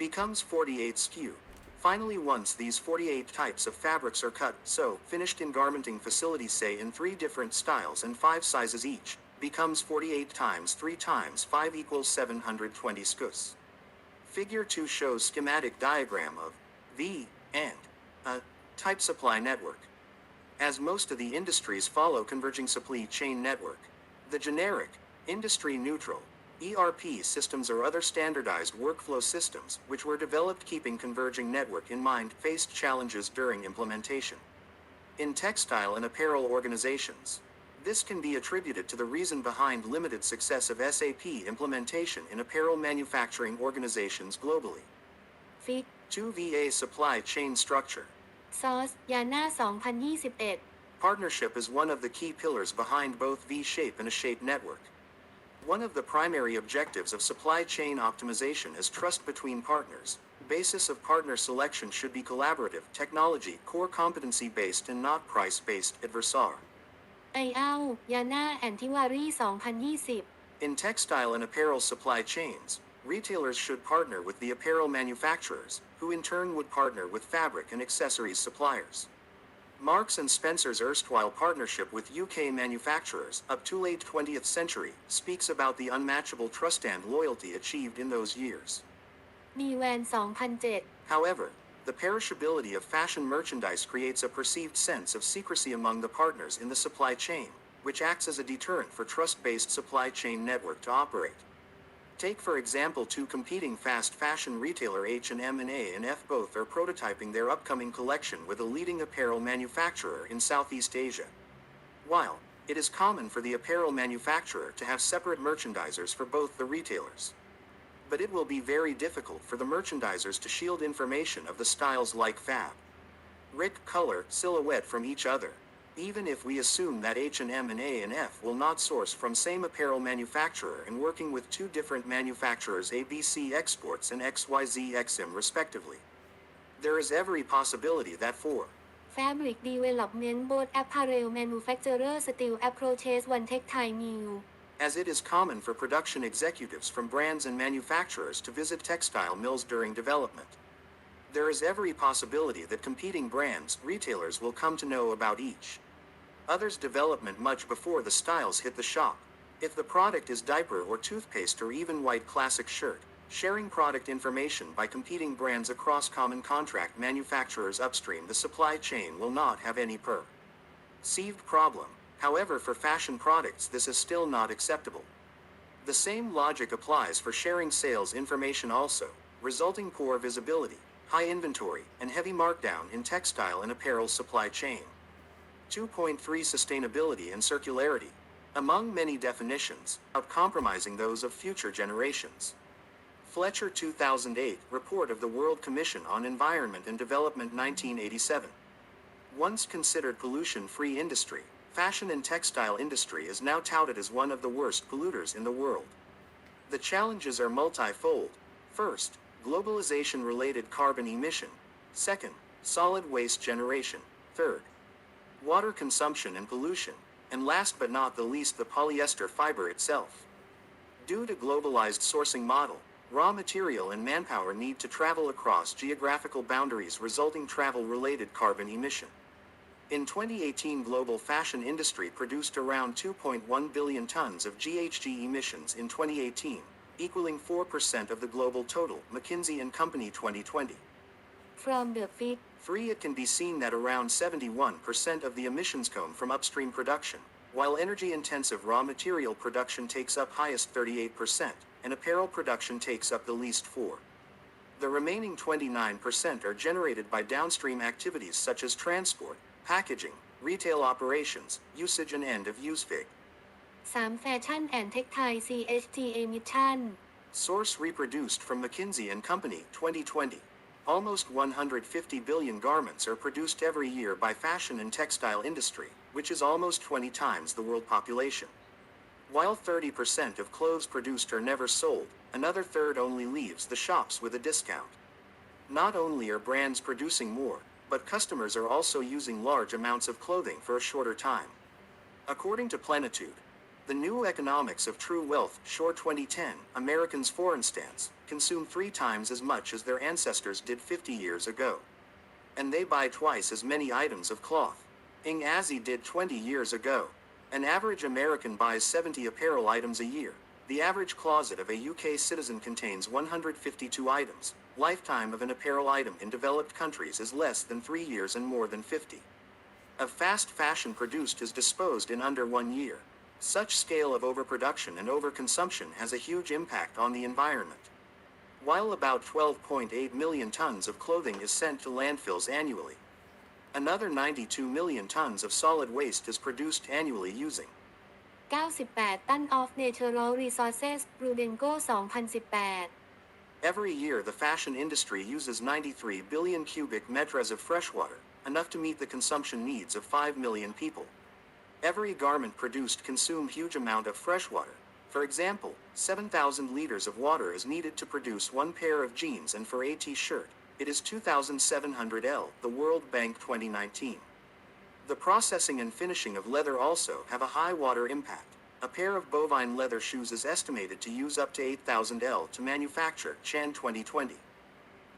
becomes 48 SKU. Finally, once these 48 types of fabrics are cut, finished in garmenting facilities, say in 3 different styles and 5 sizes each, becomes 48 times 3 times 5 equals 720 SKUs. Figure 2 shows schematic diagram of V and A type supply network. As most of the industries follow converging supply chain network, the generic, industry-neutral, ERP systems or other standardized workflow systems, which were developed keeping converging network in mind, faced challenges during implementation. In textile and apparel organizations, this can be attributed to the reason behind limited success of SAP implementation in apparel manufacturing organizations globally. Fig. 2VA supply chain structure. Source ยาน่า 2021 Partnership is one of the key pillars behind both V-shape and A-shape network. One of the primary objectives of supply chain optimization is trust between partners. Basis of partner selection should be collaborative, technology, core competency-based and not price-based, adversar. ไออัล ยาน่า แอนทิวารี 2020 In textile and apparel supply chains, retailers should partner with the apparel manufacturers, who in turn would partner with fabric and accessories suppliers. Marks and Spencer's erstwhile partnership with UK manufacturers, up to late 20th century, speaks about the unmatchable trust and loyalty achieved in those years. มีแวน 2007 However, the perishability of fashion merchandise creates a perceived sense of secrecy among the partners in the supply chain, which acts as a deterrent for trust-based supply chain network to operate. Take for example 2 competing fast fashion retailer H&M and A&F. Both are prototyping their upcoming collection with a leading apparel manufacturer in Southeast Asia. While it is common for the apparel manufacturer to have separate merchandisers for both the retailers, but it will be very difficult for the merchandisers to shield information of the styles like fab, rig, color, silhouette from each other. Even if we assume that H&M and A&F will not source from same apparel manufacturer and working with 2 different manufacturers ABC Exports and XYZ XM respectively, there is every possibility that for Fabric Development Both Apparel Manufacturer Still Approaches One Textile Mill. As it is common for production executives from brands and manufacturers to visit textile mills during development, there is every possibility that competing brands, retailers will come to know about each other's development much before the styles hit the shop. If the product is diaper or toothpaste or even white classic shirt, sharing product information by competing brands across common contract manufacturers upstream the supply chain will not have any perceived problem. However, for fashion products this is still not acceptable. The same logic applies for sharing sales information also, resulting poor visibility, high inventory, and heavy markdown in textile and apparel supply chain. 2.3 Sustainability and circularity. Among many definitions, without compromising those of future generations. Fletcher 2008, Report of the World Commission on Environment and Development 1987. Once considered pollution-free industry, fashion and textile industry is now touted as one of the worst polluters in the world. The challenges are multi-fold. First, globalization-related carbon emission. Second, solid waste generation. Third, water consumption and pollution. And last but not the least, the polyester fiber itself. Due to globalized sourcing model, raw material and manpower need to travel across geographical boundaries, resulting travel-related carbon emission. In 2018, global fashion industry produced around 2.1 billion tons of GHG emissions in 2018, equaling 4% of the global total, McKinsey & Company 2020. From the Fig. 3 it can be seen that around 71% of the emissions come from upstream production, while energy-intensive raw material production takes up highest 38%, and apparel production takes up the least 4%. The remaining 29% are generated by downstream activities such as transport, packaging, retail operations, usage and end-of-use Fig. 3 Fashion and Textile GHG Emission. Source reproduced from McKinsey & Company 2020. Almost 150 billion garments are produced every year by fashion and textile industry, which is almost 20 times the world population. While 30% of clothes produced are never sold, another third only leaves the shops with a discount. Not only are brands producing more, but customers are also using large amounts of clothing for a shorter time. According to Plenitude, The New Economics of True Wealth, Shore 2010, Americans' foreign stance, consume 3 times as much as their ancestors did 50 years ago. And they buy twice as many items of cloth. Ing Azzy did 20 years ago. An average American buys 70 apparel items a year. The average closet of a UK citizen contains 152 items. Lifetime of an apparel item in developed countries is less than 3 years and more than 50. Of fast fashion produced is disposed in under 1 year. Such scale of overproduction and overconsumption has a huge impact on the environment. While about 12.8 million tons of clothing is sent to landfills annually, another 92 million tons of solid waste is produced annually using 98 ตัน of natural resources รูเดนโก้ 2018 Every year the fashion industry uses 93 billion cubic meters of freshwater, enough to meet the consumption needs of 5 million people. Every garment produced consumes huge amount of freshwater. For example, 7,000 liters of water is needed to produce 1 pair of jeans, and for a t-shirt, it is 2,700 L, the World Bank 2019. The processing and finishing of leather also have a high water impact. A pair of bovine leather shoes is estimated to use up to 8,000 L to manufacture, Chan 2020.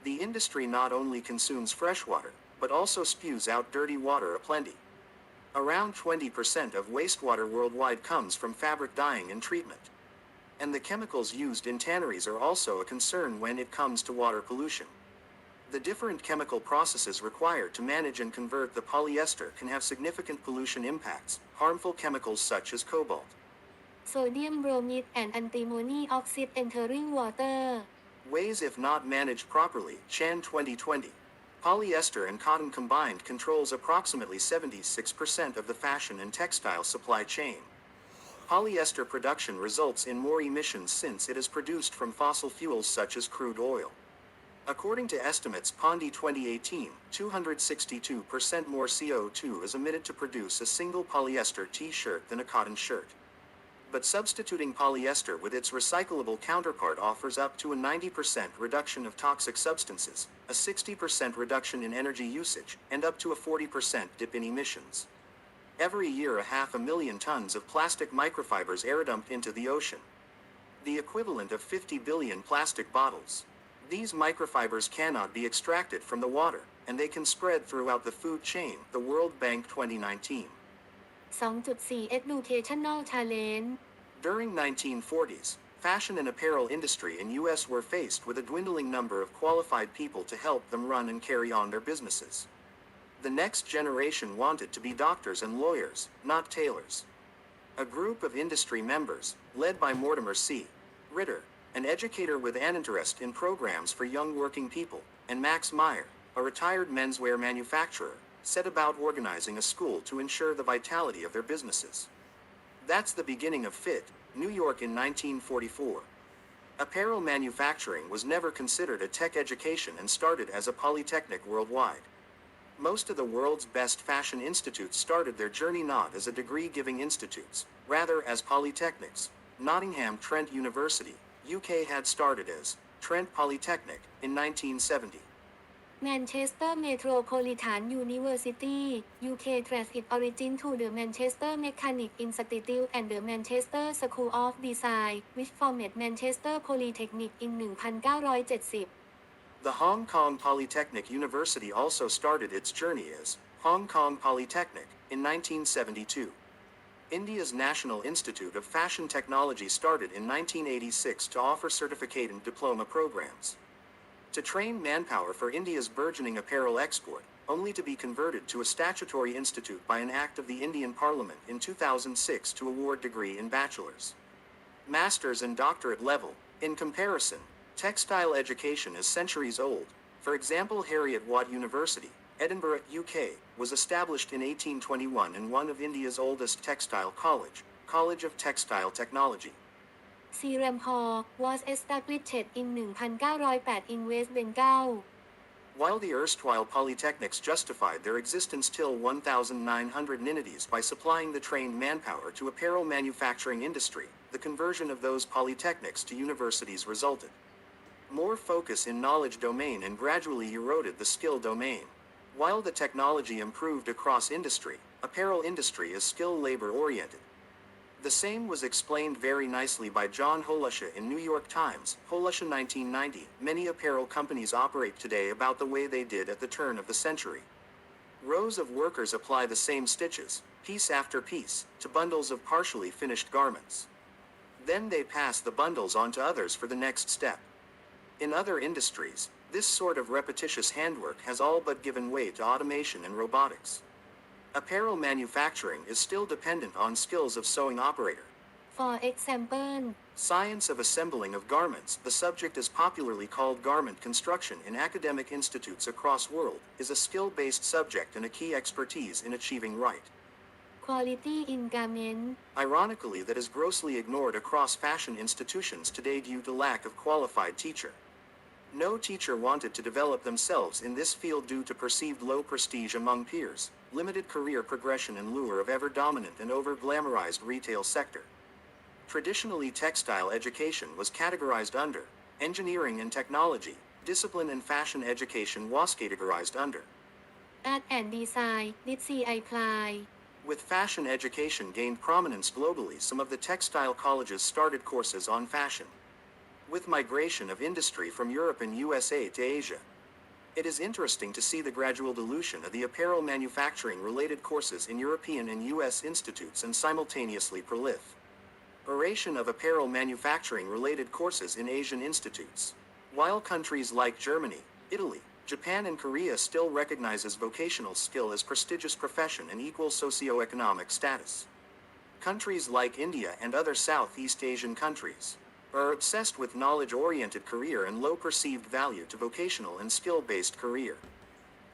The industry not only consumes fresh water, but also spews out dirty water aplenty. Around 20% of wastewater worldwide comes from fabric dyeing and treatment. And the chemicals used in tanneries are also a concern when it comes to water pollution. The different chemical processes required to manage and convert the polyester can have significant pollution impacts, harmful chemicals such as cobalt, sodium bromide and antimony oxide entering water. Ways if not managed properly, Chan 2020. Polyester and cotton combined controls approximately 76% of the fashion and textile supply chain. Polyester production results in more emissions since it is produced from fossil fuels such as crude oil. According to estimates Pondy 2018, 262% more CO2 is emitted to produce a single polyester t-shirt than a cotton shirt. But substituting polyester with its recyclable counterpart offers up to a 90% reduction of toxic substances, a 60% reduction in energy usage, and up to a 40% dip in emissions. Every year 500,000 tons of plastic microfibers are dumped into the ocean, the equivalent of 50 billion plastic bottles. These microfibers cannot be extracted from the water, and they can spread throughout the food chain, the World Bank 2019. 2.4 Educational Challenge. During 1940s, fashion and apparel industry in US were faced with a dwindling number of qualified people to help them run and carry on their businesses. The next generation wanted to be doctors and lawyers, not tailors. A group of industry members, led by Mortimer C. Ritter, an educator with an interest in programs for young working people, and Max Meyer, a retired menswear manufacturer, set about organizing a school to ensure the vitality of their businesses. That's the beginning of FIT, New York in 1944. Apparel manufacturing was never considered a tech education and started as a polytechnic worldwide. Most of the world's best fashion institutes started their journey not as a degree-giving institutes, rather as polytechnics. Nottingham Trent University, UK had started as Trent Polytechnic in 1970. Manchester Metropolitan University, UK traced its origin to the Manchester Mechanic Institute and the Manchester School of Design, which formed Manchester Polytechnic in 1970. The Hong Kong Polytechnic University also started its journey as Hong Kong Polytechnic in 1972. India's National Institute of Fashion Technology started in 1986 to offer certificate and diploma programs. To train manpower for India's burgeoning apparel export, only to be converted to a statutory institute by an act of the Indian Parliament in 2006 to award degree in bachelor's, master's and doctorate level. In comparison, textile education is centuries old. For example, Heriot-Watt University, Edinburgh, UK, was established in 1821 and one of India's oldest textile College of Textile Technology. Seram Hall was established in 1908 in West Bengal. While the erstwhile polytechnics justified their existence till 1990s by supplying the trained manpower to apparel manufacturing industry, the conversion of those polytechnics to universities resulted. More focus in knowledge domain and gradually eroded the skill domain. While the technology improved across industry, apparel industry is skill labor oriented. The same was explained very nicely by John Holusha in New York Times, Holusha 1990. Many apparel companies operate today about the way they did at the turn of the century. Rows of workers apply the same stitches, piece after piece, to bundles of partially finished garments. Then they pass the bundles on to others for the next step. In other industries, this sort of repetitious handwork has all but given way to automation and robotics. Apparel manufacturing is still dependent on skills of sewing operator. For example, Science of assembling of garments, the subject is popularly called garment construction in academic institutes across world, is a skill-based subject and a key expertise in achieving right. quality in garment, Ironically, that is grossly ignored across fashion institutions today due to lack of qualified teacher. No teacher wanted to develop themselves in this field due to perceived low prestige among peers, limited career progression and lure of ever-dominant and over-glamorized retail sector. Traditionally, textile education was categorized under engineering and technology, discipline and fashion education was categorized under. art and design, DCI. With fashion education gained prominence globally, some of the textile colleges started courses on fashion. With migration of industry from Europe and USA to Asia, it is interesting to see the gradual dilution of the apparel manufacturing related courses in European and US institutes and simultaneously proliferation of apparel manufacturing related courses in Asian institutes. While countries like Germany, Italy, Japan and Korea still recognizes vocational skill as prestigious profession and equal socioeconomic status. Countries like India and other Southeast Asian countries are obsessed with knowledge-oriented career and low perceived value to vocational and skill-based career.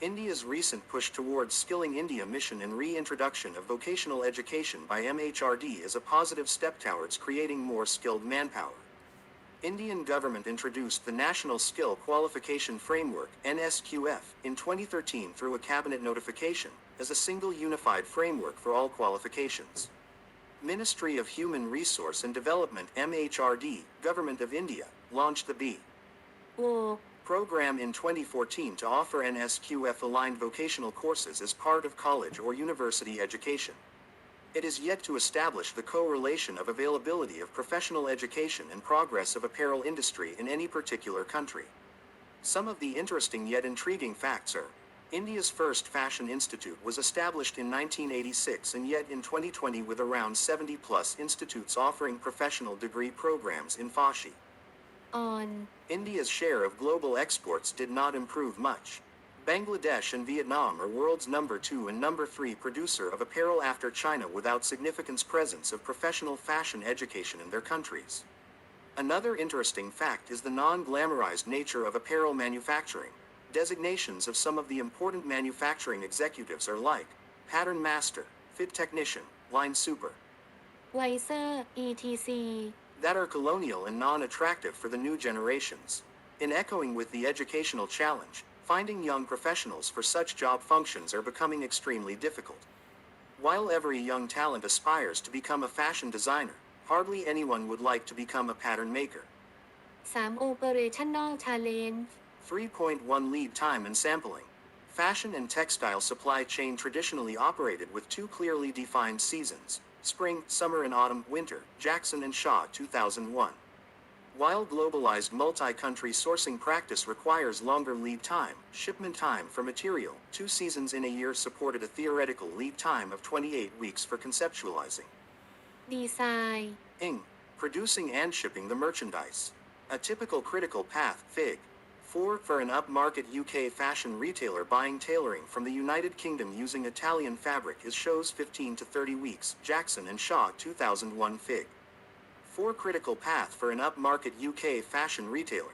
India's recent push towards Skilling India mission and reintroduction of vocational education by MHRD is a positive step towards creating more skilled manpower. Indian government introduced the National Skill Qualification Framework (NSQF) in 2013 through a cabinet notification as a single unified framework for all qualifications. Ministry of Human Resource and Development (MHRD), Government of India, launched the O, program in 2014 to offer NSQF-aligned vocational courses as part of college or university education. It is yet to establish the correlation of availability of professional education and progress of apparel industry in any particular country. Some of the interesting yet intriguing facts are: India's first fashion institute was established in 1986 and yet in 2020 with around 70+ institutes offering professional degree programs in fashion. on, India's share of global exports did not improve much. Bangladesh and Vietnam are world's number 2 and number 3 producer of apparel after China without significant presence of professional fashion education in their countries. Another interesting fact is the non-glamorized nature of apparel manufacturing. Designations of some of the important manufacturing executives are like pattern master, fit technician, line super, wiser, etc. that are colonial and non-attractive for the new generations. In echoing with the educational challenge, finding young professionals for such job functions are becoming extremely difficult. While every young talent aspires to become a fashion designer, hardly anyone would like to become a pattern maker. 3. Operational talent, 3.1 Lead time and sampling. Fashion and textile supply chain traditionally operated with two clearly defined seasons: spring, summer and autumn, winter, Jackson and Shaw 2001. While globalized multi-country sourcing practice requires longer lead time, shipment time for material, 2 seasons in a year supported a theoretical lead time of 28 weeks for conceptualizing, design, producing and shipping the merchandise. A typical critical path, Fig. 4, for an upmarket UK fashion retailer buying tailoring from the United Kingdom using Italian fabric is shows 15 to 30 weeks, Jackson and Shaw 2001. Fig. 4 critical path for an upmarket UK fashion retailer.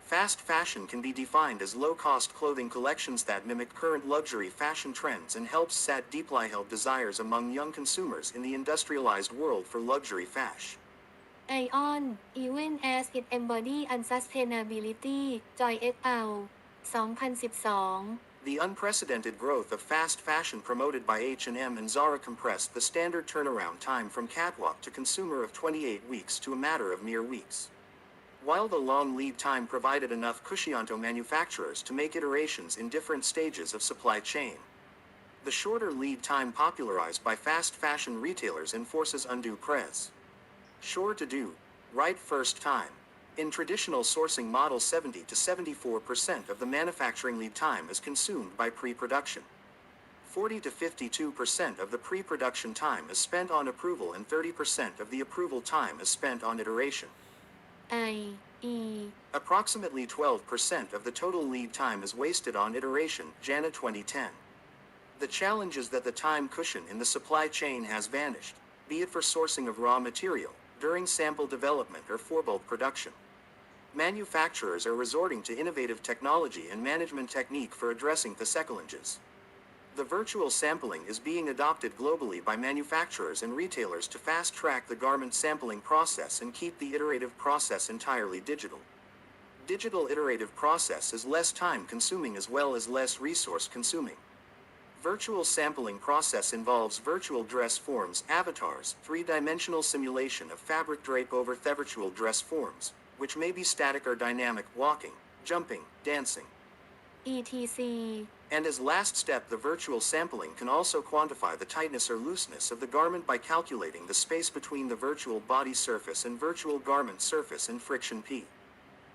Fast fashion can be defined as low-cost clothing collections that mimic current luxury fashion trends and helps satisfy held desires among young consumers in the industrialized world for luxury fashion. Ion, even as it embody unsustainability, Joy et al. 2012. The unprecedented growth of fast fashion promoted by H&M and Zara compressed the standard turnaround time from catwalk to consumer of 28 weeks to a matter of mere weeks. While the long lead time provided enough cushion to manufacturers to make iterations in different stages of supply chain. The shorter lead time popularized by fast fashion retailers enforces undue press. Sure to do, right first time. In traditional sourcing model 70 to 74% of the manufacturing lead time is consumed by pre-production. 40 to 52% of the pre-production time is spent on approval and 30% of the approval time is spent on iteration. I.e. Approximately 12% of the total lead time is wasted on iteration, Jana 2010. The challenge is that the time cushion in the supply chain has vanished, be it for sourcing of raw material, during sample development or for bulk production. Manufacturers are resorting to innovative technology and management technique for addressing the challenges. The virtual sampling is being adopted globally by manufacturers and retailers to fast-track the garment sampling process and keep the iterative process entirely digital. Digital iterative process is less time-consuming as well as less resource-consuming. Virtual sampling process involves virtual dress forms, avatars, three-dimensional simulation of fabric drape over virtual dress forms, which may be static or dynamic, walking, jumping, dancing, etc. And as last step, the virtual sampling can also quantify the tightness or looseness of the garment by calculating the space between the virtual body surface and virtual garment surface and friction P.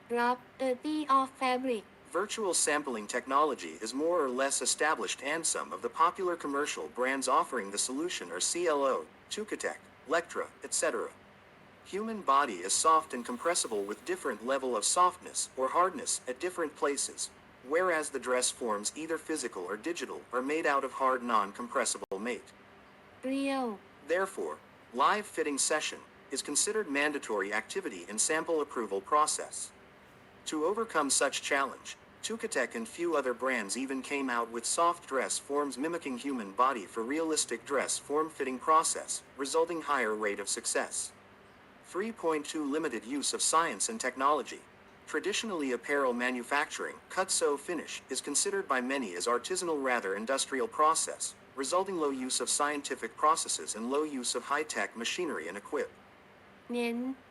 Property of fabric. Virtual sampling technology is more or less established and some of the popular commercial brands offering the solution are CLO, Tucatec, Lectra, etc. Human body is soft and compressible with different level of softness or hardness at different places, whereas the dress forms, either physical or digital, are made out of hard non-compressible mate. Real. Therefore, live fitting session is considered mandatory activity in sample approval process. To overcome such challenge, Tucatec and few other brands even came out with soft dress forms mimicking human body for realistic dress form fitting process, resulting higher rate of success. 3.2 Limited use of science and technology. Traditionally apparel manufacturing, cut sew finish, is considered by many as artisanal rather industrial process, resulting low use of scientific processes and low use of high-tech machinery and equipment.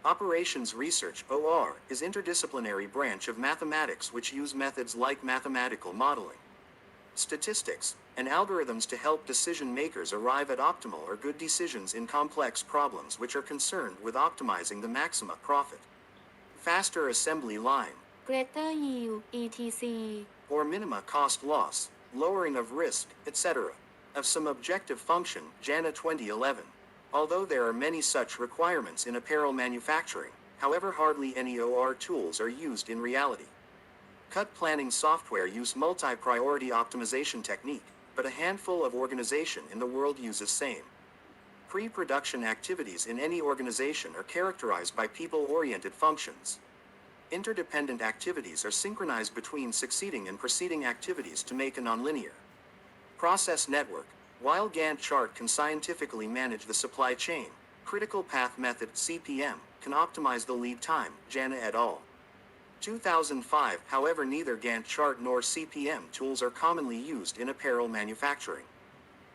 Operations research, OR, is interdisciplinary branch of mathematics which use methods like mathematical modeling, statistics, and algorithms to help decision makers arrive at optimal or good decisions in complex problems which are concerned with optimizing the maximum profit. Faster assembly line, greater yield, etc. or minima cost loss, lowering of risk, etc. of some objective function, Jana 2011. Although there are many such requirements in apparel manufacturing, however hardly any OR tools are used in reality. Cut planning software use multi-priority optimization technique, but a handful of organization in the world uses same. Pre-production activities in any organization are characterized by people-oriented functions. Interdependent activities are synchronized between succeeding and preceding activities to make a nonlinear process network. While Gantt chart can scientifically manage the supply chain, critical path method (CPM) can optimize the lead time, Jana et al. 2005. However, neither Gantt chart nor CPM tools are commonly used in apparel manufacturing.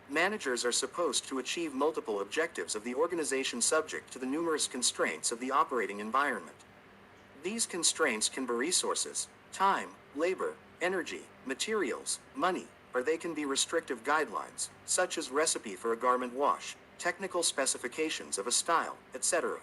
Managers are supposed to achieve multiple objectives of the organization subject to the numerous constraints of the operating environment. These constraints can be resources, time, labor, energy, materials, money, or they can be restrictive guidelines, such as recipe for a garment wash, technical specifications of a style, etc.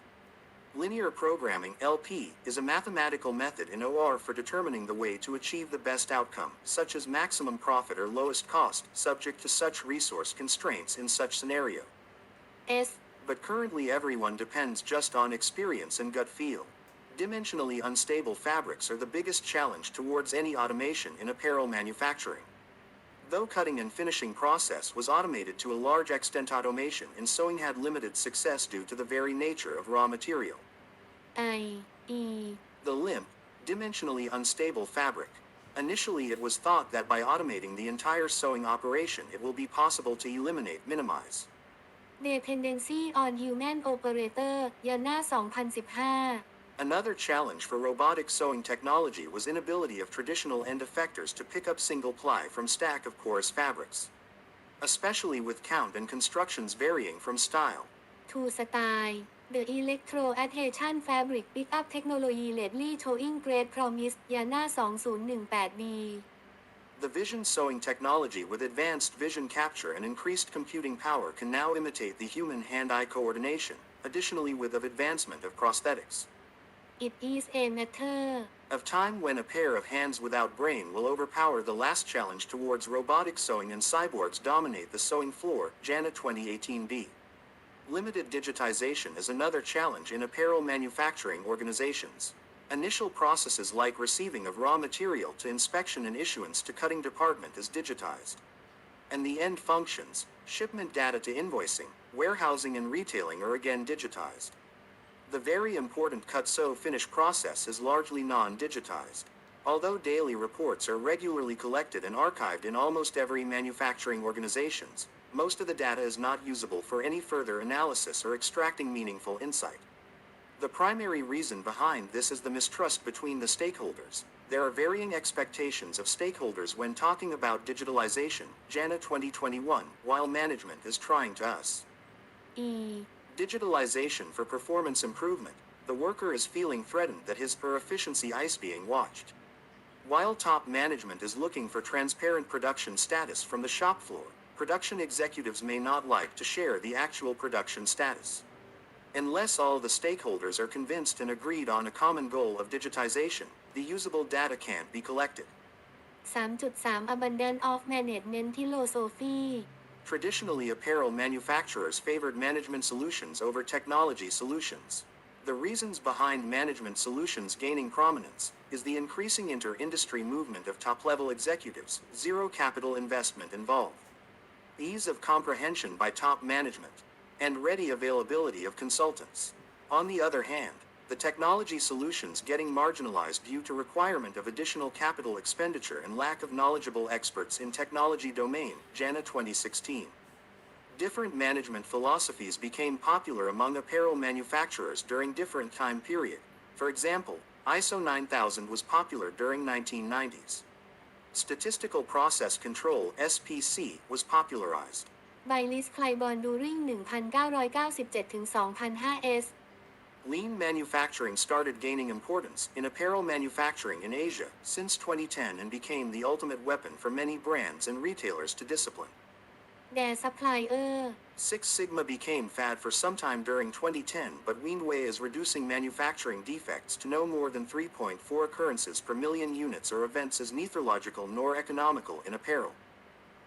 Linear programming (LP) is a mathematical method in OR for determining the way to achieve the best outcome, such as maximum profit or lowest cost, subject to such resource constraints in such scenario. But currently everyone depends just on experience and gut feel. Dimensionally unstable fabrics are the biggest challenge towards any automation in apparel manufacturing. Though cutting and finishing process was automated to a large extent, automation in sewing had limited success due to the very nature of raw material. i.e. The limp, dimensionally unstable fabric. Initially it was thought that by automating the entire sewing operation it will be possible to minimize dependency on human operator, Yana 2015. Another challenge for robotic sewing technology was inability of traditional end effectors to pick up single ply from stack of coarse fabrics, especially with count and constructions varying from style to style. The electro-adhesion fabric pickup technology lately showing great promise, Yana 2018b. The vision sewing technology with advanced vision capture and increased computing power can now imitate the human hand-eye coordination, additionally with the advancement of prosthetics. It is a matter Of time when a pair of hands without brain will overpower the last challenge towards robotic sewing and cyborgs dominate the sewing floor, Jana 2018b. Limited digitization is another challenge in apparel manufacturing organizations. Initial processes like receiving of raw material to inspection and issuance to cutting department is digitized. And the end functions, shipment data to invoicing, warehousing and retailing are again digitized. The very important cut-sew finish process is largely non-digitized. Although daily reports are regularly collected and archived in almost every manufacturing organizations, most of the data is not usable for any further analysis or extracting meaningful insight. The primary reason behind this is the mistrust between the stakeholders. There are varying expectations of stakeholders when talking about digitalization, Jana 2021, while management is trying to us. Digitalization for performance improvement, the worker is feeling threatened that his or her efficiency is being watched. While top management is looking for transparent production status from the shop floor, production executives may not like to share the actual production status. Unless all the stakeholders are convinced and agreed on a common goal of digitization, the usable data can't be collected. 3.3 Abundance of Management Philosophy Traditionally, apparel manufacturers favored management solutions over technology solutions. The reasons behind management solutions gaining prominence is the increasing inter-industry movement of top-level executives, zero capital investment involved, ease of comprehension by top management, and ready availability of consultants. On the other hand, the technology solutions getting marginalized due to requirement of additional capital expenditure and lack of knowledgeable experts in technology domain, Jana 2016. Different management philosophies became popular among apparel manufacturers during different time period. For example, ISO 9000 was popular during 1990s. Statistical Process Control (SPC) was popularized. ไบลิสไคลบอร์นดูริง 1997-2005 S Lean manufacturing started gaining importance in apparel manufacturing in Asia since 2010 and became the ultimate weapon for many brands and retailers to discipline. Their supplier Six Sigma became fad for some time during 2010, but Weinway is reducing manufacturing defects to no more than 3.4 occurrences per million units or events as neither logical nor economical in apparel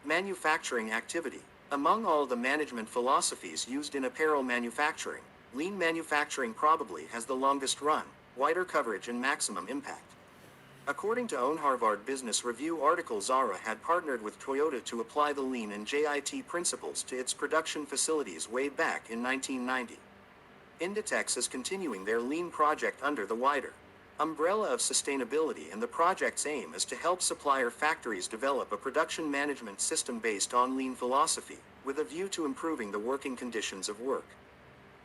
manufacturing activity. Among all the management philosophies used in apparel manufacturing, lean manufacturing probably has the longest run, wider coverage and maximum impact. According to own Harvard Business Review article, Zara had partnered with Toyota to apply the lean and JIT principles to its production facilities way back in 1990. Inditex is continuing their lean project under the wider umbrella of sustainability, and the project's aim is to help supplier factories develop a production management system based on lean philosophy, with a view to improving the working conditions of work.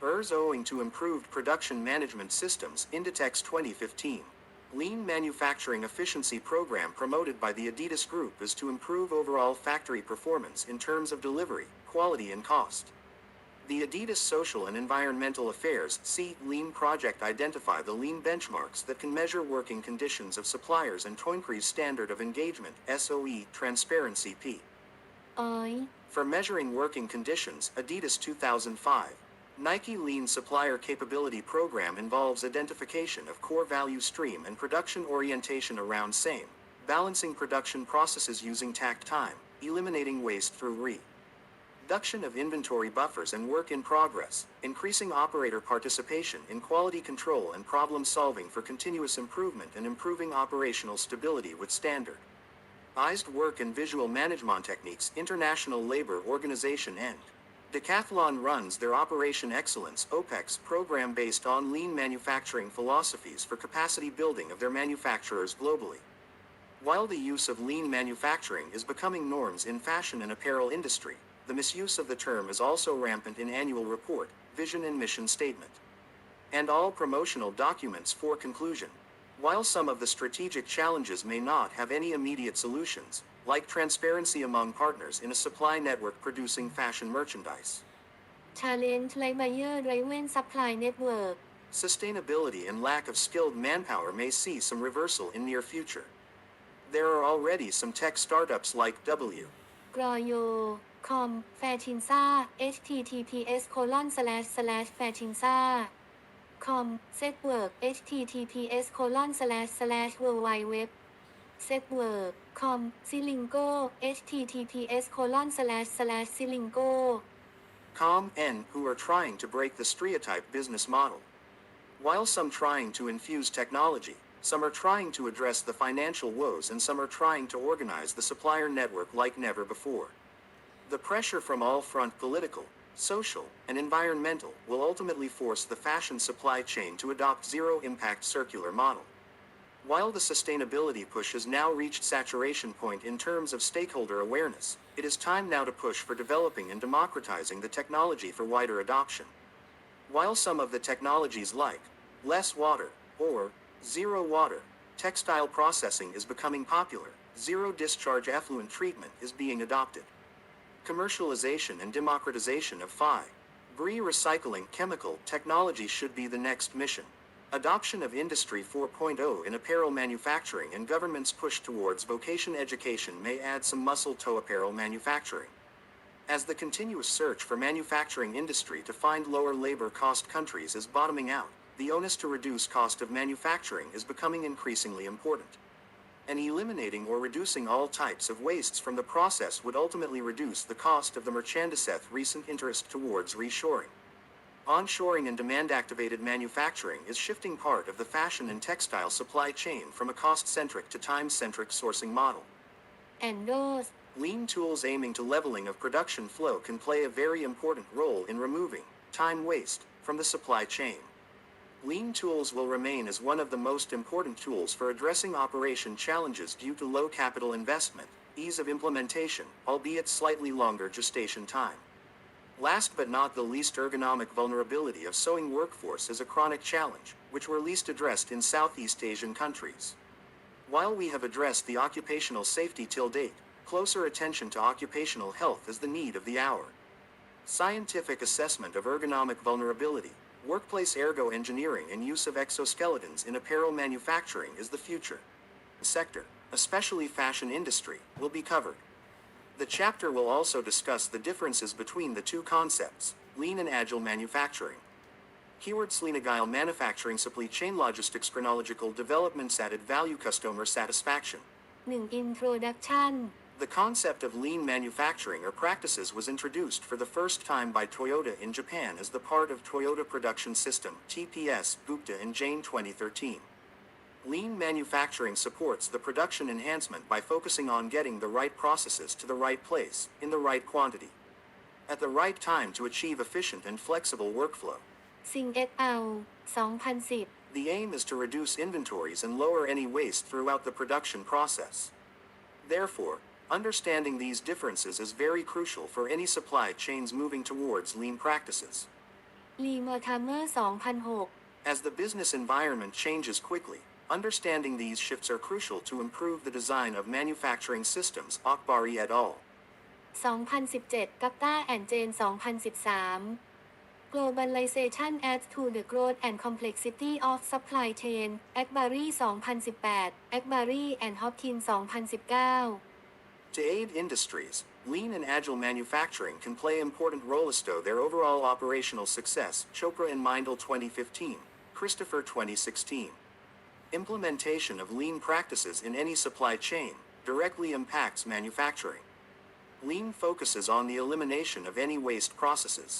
Owing to improved production management systems, Inditex 2015. Lean manufacturing efficiency program promoted by the Adidas Group is to improve overall factory performance in terms of delivery, quality and cost. The Adidas Social and Environmental Affairs Lean project identify the lean benchmarks that can measure working conditions of suppliers and to increase standard of engagement SOE transparency P. For measuring working conditions, Adidas 2005. Nike Lean Supplier Capability Program involves identification of core value stream and production orientation around same, balancing production processes using takt time, eliminating waste through reduction of inventory buffers and work in progress, increasing operator participation in quality control and problem solving for continuous improvement, and improving operational stability with standardized work and visual management techniques. International Labor Organization and Decathlon runs their Operation Excellence (OPEX) program based on lean manufacturing philosophies for capacity building of their manufacturers globally. While the use of lean manufacturing is becoming norms in fashion and apparel industry, the misuse of the term is also rampant in annual report, vision and mission statement, and all promotional documents. For conclusion, while some of the strategic challenges may not have any immediate solutions, like transparency among partners in a supply network producing fashion merchandise, Challenge like buyer-driven supply network sustainability and lack of skilled manpower may see some reversal in near future. There are already some tech startups like W. กรอโย com แฟชินซ่า https://fatinsa com setwork https://worldwideweb setwork com silingo https://silingo Com.N who are trying to break the stereotype business model. While some trying to infuse technology, some are trying to address the financial woes and some are trying to organize the supplier network like never before. The pressure from all front political, social, and environmental will ultimately force the fashion supply chain to adopt zero-impact circular model. While the sustainability push has now reached saturation point in terms of stakeholder awareness, it is time now to push for developing and democratizing the technology for wider adoption. While some of the technologies like less water or zero water textile processing is becoming popular, zero discharge effluent treatment is being adopted. Commercialization and democratization of Debris recycling chemical technology should be the next mission. Adoption of Industry 4.0 in apparel manufacturing and government's push towards vocation education may add some muscle to apparel manufacturing. As the continuous search for manufacturing industry to find lower labor cost countries is bottoming out, the onus to reduce cost of manufacturing is becoming increasingly important. And eliminating or reducing all types of wastes from the process would ultimately reduce the cost of the merchandiseth recent interest towards reshoring. Onshoring and demand-activated manufacturing is shifting part of the fashion and textile supply chain from a cost-centric to time-centric sourcing model. endorse Lean tools aiming to leveling of production flow can play a very important role in removing time waste from the supply chain. Lean tools will remain as one of the most important tools for addressing operation challenges due to low capital investment, ease of implementation, albeit slightly longer gestation time. Last but not the least, ergonomic vulnerability of sewing workforce is a chronic challenge, which were least addressed in Southeast Asian countries. While we have addressed the occupational safety till date, closer attention to occupational health is the need of the hour. Scientific assessment of ergonomic vulnerability, workplace ergo engineering and use of exoskeletons in apparel manufacturing is the future. The sector, especially fashion industry, will be covered. The chapter will also discuss the differences between the two concepts, lean and agile manufacturing. Keywords: lean agile manufacturing, supply chain logistics, chronological developments, added value, customer satisfaction. 1 introduction The concept of lean manufacturing or practices was introduced for the first time by Toyota in Japan as the part of Toyota Production System (TPS) Gupta in Jane 2013. Lean manufacturing supports the production enhancement by focusing on getting the right processes to the right place, in the right quantity, at the right time to achieve efficient and flexible workflow. ซิงเอ็กเอา2010 The aim is to reduce inventories and lower any waste throughout the production process. Therefore, understanding these differences is very crucial for any supply chains moving towards lean practices. ลีมอร์ทามเมอร์2006 As the business environment changes quickly, understanding these shifts are crucial to improve the design of manufacturing systems. Akbari et al. 2017 กัปตาแอนเจน2013 Globalization adds to the growth and complexity of supply chain Akbari 2018 Akbari and Hopkins 2019 To aid industries, lean and agile manufacturing can play important roles to their overall operational success. Chopra and Mindel 2015, Christopher 2016. Implementation of lean practices in any supply chain directly impacts manufacturing. Lean focuses on the elimination of any waste processes.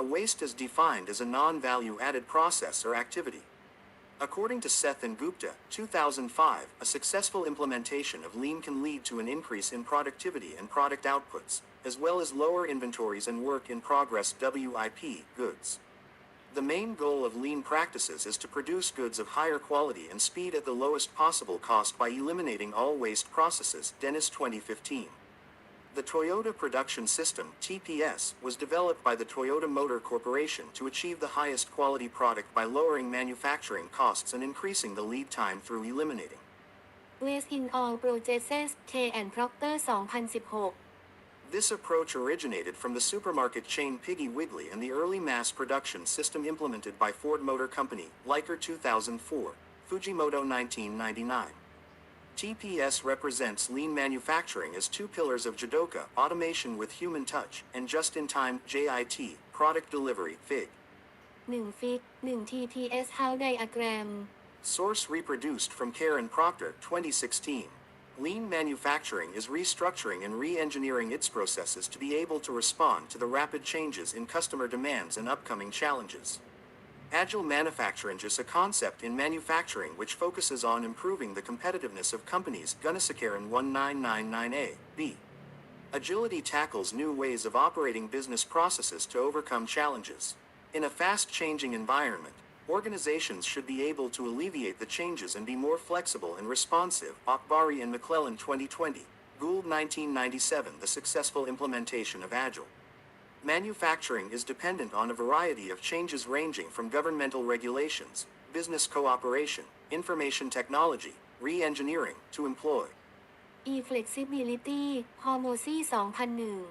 A waste is defined as a non-value-added process or activity. According to Seth and Gupta, 2005, a successful implementation of lean can lead to an increase in productivity and product outputs, as well as lower inventories and work in progress (WIP) goods. The main goal of lean practices is to produce goods of higher quality and speed at the lowest possible cost by eliminating all waste processes. Dennis 2015. The Toyota Production System (TPS) was developed by the Toyota Motor Corporation to achieve the highest quality product by lowering manufacturing costs and increasing the lead time through eliminating waste in all processes K and Procter 2016 This approach originated from the supermarket chain Piggy Wiggly and the early mass production system implemented by Ford Motor Company, Liker 2004, Fujimoto 1999. TPS represents lean manufacturing as two pillars of Jidoka, automation with human touch, and just-in-time, JIT, product delivery, FIG. 1 FIG 1 TPS How diagram Source reproduced from Care and Proctor, 2016. Lean manufacturing is restructuring and re-engineering its processes to be able to respond to the rapid changes in customer demands and upcoming challenges. Agile manufacturing is a concept in manufacturing which focuses on improving the competitiveness of companies. Gunnisakaran 1999a, b. Agility tackles new ways of operating business processes to overcome challenges. In a fast-changing environment, organizations should be able to alleviate the changes and be more flexible and responsive. Akbari and McClellan 2020, Gould 1997. The successful implementation of Agile manufacturing is dependent on a variety of changes ranging from governmental regulations, business cooperation, information technology, re-engineering, to employ. E-Flexibility Hormozy 2001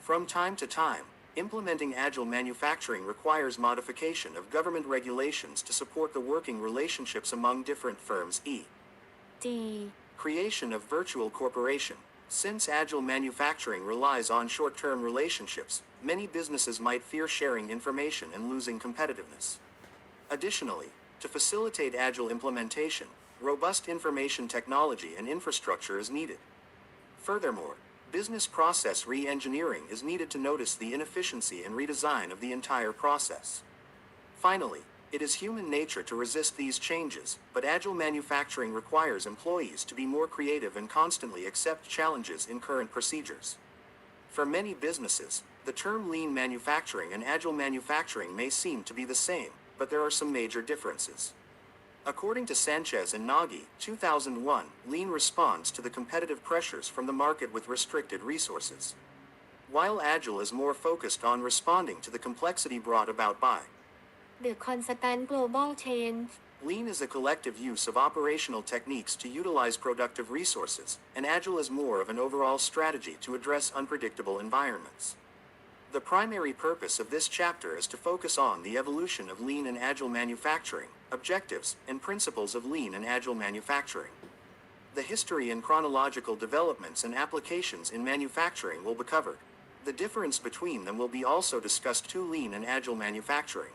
From time to time, implementing agile manufacturing requires modification of government regulations to support the working relationships among different firms. G. Creation of virtual corporation. Since agile manufacturing relies on short-term relationships, many businesses might fear sharing information and losing competitiveness. Additionally, to facilitate agile implementation, robust information technology and infrastructure is needed. Furthermore, business process re-engineering is needed to notice the inefficiency and redesign of the entire process. Finally, it is human nature to resist these changes, but agile manufacturing requires employees to be more creative and constantly accept challenges in current procedures. For many businesses, the term lean manufacturing and agile manufacturing may seem to be the same, but there are some major differences. According to Sanchez and Nagy, 2001, lean responds to the competitive pressures from the market with restricted resources, while agile is more focused on responding to the complexity brought about by The constant global change Lean is a collective use of operational techniques to utilize productive resources, and agile is more of an overall strategy to address unpredictable environments. The primary purpose of this chapter is to focus on the evolution of lean and agile manufacturing, objectives, and principles of lean and agile manufacturing. The history and chronological developments and applications in manufacturing will be covered. The difference between them will be also discussed to lean and agile manufacturing.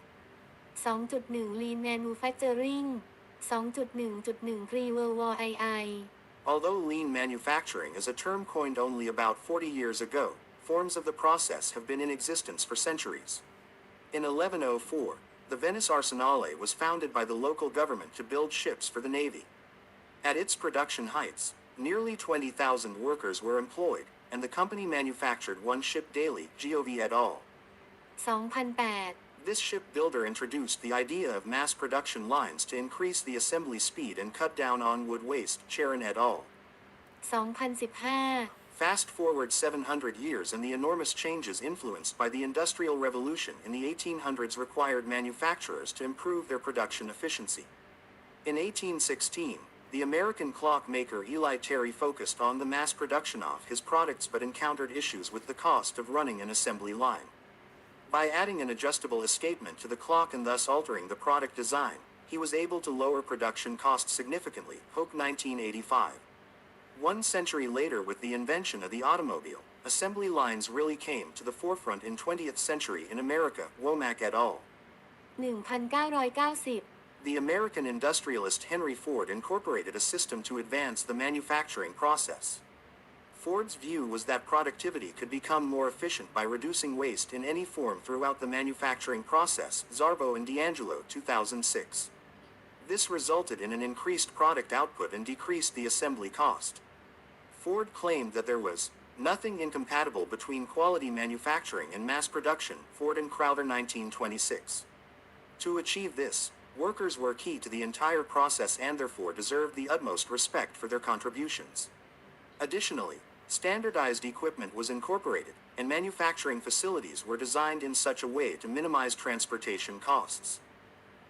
2.1 Lean Manufacturing 2.1.1 Pre-World War II Although lean manufacturing is a term coined only about 40 years ago, forms of the process have been in existence for centuries. In 1104, the Venice Arsenale was founded by the local government to build ships for the Navy. At its production heights, nearly 20,000 workers were employed, and the company manufactured one ship daily. Giove et al. 2008 This shipbuilder introduced the idea of mass production lines to increase the assembly speed and cut down on wood waste. Charon et al. 2015 Fast forward 700 years and the enormous changes influenced by the Industrial Revolution in the 1800s required manufacturers to improve their production efficiency. In 1816, the American clock maker Eli Terry focused on the mass production of his products but encountered issues with the cost of running an assembly line. By adding an adjustable escapement to the clock and thus altering the product design, he was able to lower production costs significantly. Hoke 1985. 1 century later, with the invention of the automobile, assembly lines really came to the forefront in 20th century in America. Womack et al. 1990 The American industrialist Henry Ford incorporated a system to advance the manufacturing process. Ford's view was that productivity could become more efficient by reducing waste in any form throughout the manufacturing process. Zarbo and D'Angelo 2006. This resulted in an increased product output and decreased the assembly cost. Ford claimed that there was nothing incompatible between quality manufacturing and mass production. Ford and Crowther 1926. To achieve this, workers were key to the entire process and therefore deserved the utmost respect for their contributions. Additionally, standardized equipment was incorporated, and manufacturing facilities were designed in such a way to minimize transportation costs.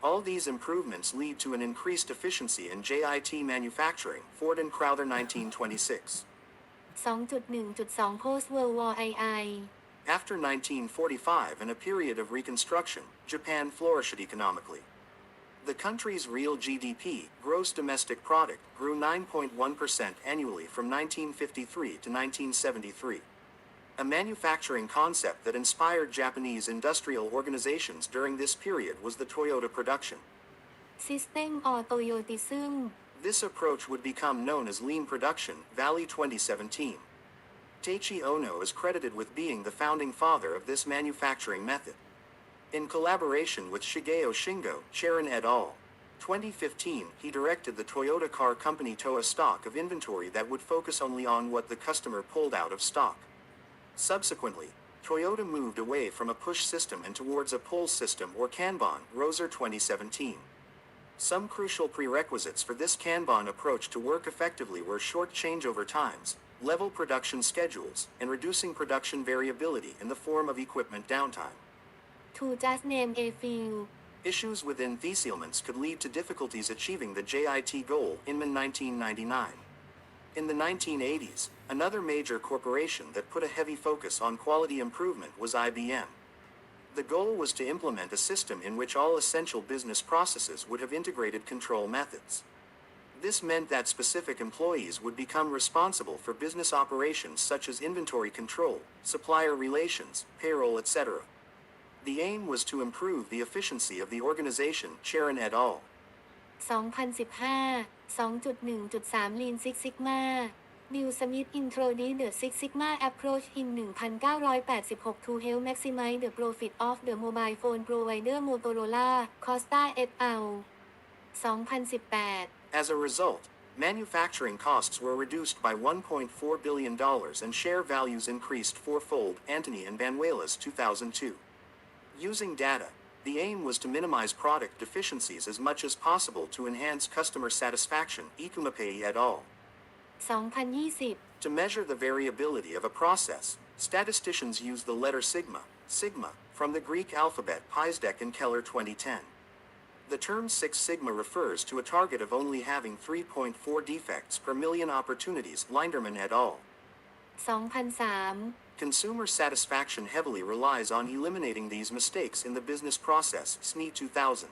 All these improvements lead to an increased efficiency in JIT manufacturing. Ford and Crowther 1926. 2.1.2 Post-World War II After 1945 and a period of reconstruction, Japan flourished economically. The country's real GDP, gross domestic product, grew 9.1% annually from 1953 to 1973. A manufacturing concept that inspired Japanese industrial organizations during this period was the Toyota production. System or Toyotism. This approach would become known as lean production, Valley 2017. Teiichi Ono is credited with being the founding father of this manufacturing method. In collaboration with Shigeo Shingo, Sharon et al. 2015, he directed the Toyota car company Toa stock of inventory that would focus only on what the customer pulled out of stock. Subsequently, Toyota moved away from a push system and towards a pull system or Kanban, Roser 2017. Some crucial prerequisites for this Kanban approach to work effectively were short changeover times, level production schedules, and reducing production variability in the form of equipment downtime. To just name a few. Issues with enfeasilements could lead to difficulties achieving the JIT goal in 1999. In the 1980s, another major corporation that put a heavy focus on quality improvement was IBM. The goal was to implement a system in which all essential business processes would have integrated control methods. This meant that specific employees would become responsible for business operations such as inventory control, supplier relations, payroll, etc. The aim was to improve the efficiency of the organization, Sharon et al. 2015 2.1.3 Lean Six Sigma. Bill Smith introduced the Six Sigma approach in 1986 to help maximize the profit of the mobile phone provider Motorola, Costa et al. 2018 As a result, manufacturing costs were reduced by $1.4 billion and share values increased fourfold, Anthony and Banuelos 2002. Using data, the aim was to minimize product deficiencies as much as possible to enhance customer satisfaction, Ikumapei et al. 2020 To measure the variability of a process, statisticians use the letter sigma, from the Greek alphabet Pisdek and Keller 2010. The term Six Sigma refers to a target of only having 3.4 defects per million opportunities, Linderman et al. 2003 Consumer satisfaction heavily relies on eliminating these mistakes in the business process, SNE 2000.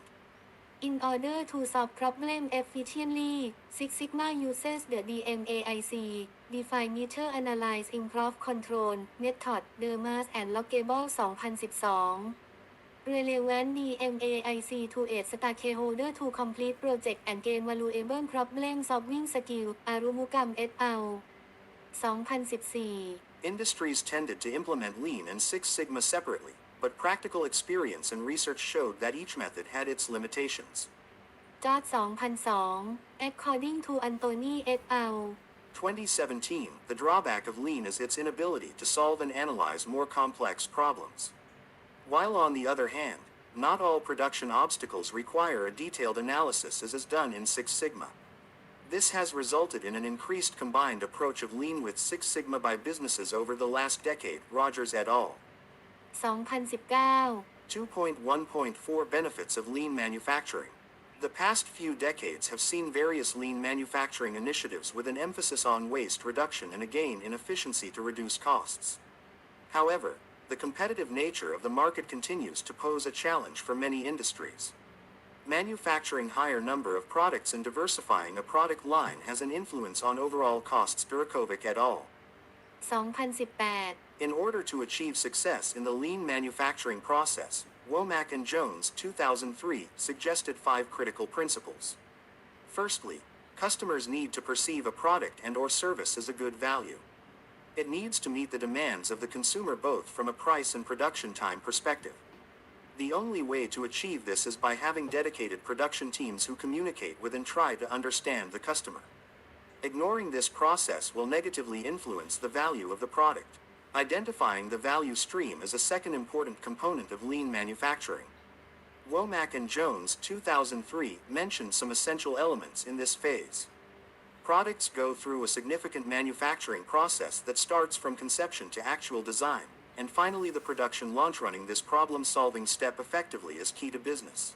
In order to solve problem efficiently, Six Sigma uses the DMAIC, Define Meter Analyze Improve Control, Method, Dermas and Lockable 2012. Relevant DMAIC to aid stakeholder to complete project and gain valuable problem solving skill, Arumugam et al. 2014 Industries tended to implement Lean and Six Sigma separately, but practical experience and research showed that each method had its limitations. George 2002 According to Anthony et al. 2017, the drawback of Lean is its inability to solve and analyze more complex problems. While on the other hand, not all production obstacles require a detailed analysis as is done in Six Sigma. This has resulted in an increased combined approach of Lean with Six Sigma by businesses over the last decade, Rogers et al. 2019 2.1.4 Benefits of Lean Manufacturing. The past few decades have seen various lean manufacturing initiatives with an emphasis on waste reduction and a gain in efficiency to reduce costs. However, the competitive nature of the market continues to pose a challenge for many industries. Manufacturing higher number of products and diversifying a product line has an influence on overall costs, Durakovic et al. 2018 In order to achieve success in the lean manufacturing process, Womack and Jones 2003 suggested 5 critical principles. Firstly, customers need to perceive a product and/or service as a good value. It needs to meet the demands of the consumer both from a price and production time perspective. The only way to achieve this is by having dedicated production teams who communicate with and try to understand the customer. Ignoring this process will negatively influence the value of the product. Identifying the value stream is a second important component of lean manufacturing. Womack and Jones 2003 mentioned some essential elements in this phase. Products go through a significant manufacturing process that starts from conception to actual design, and finally the production launch. Running this problem-solving step effectively is key to business.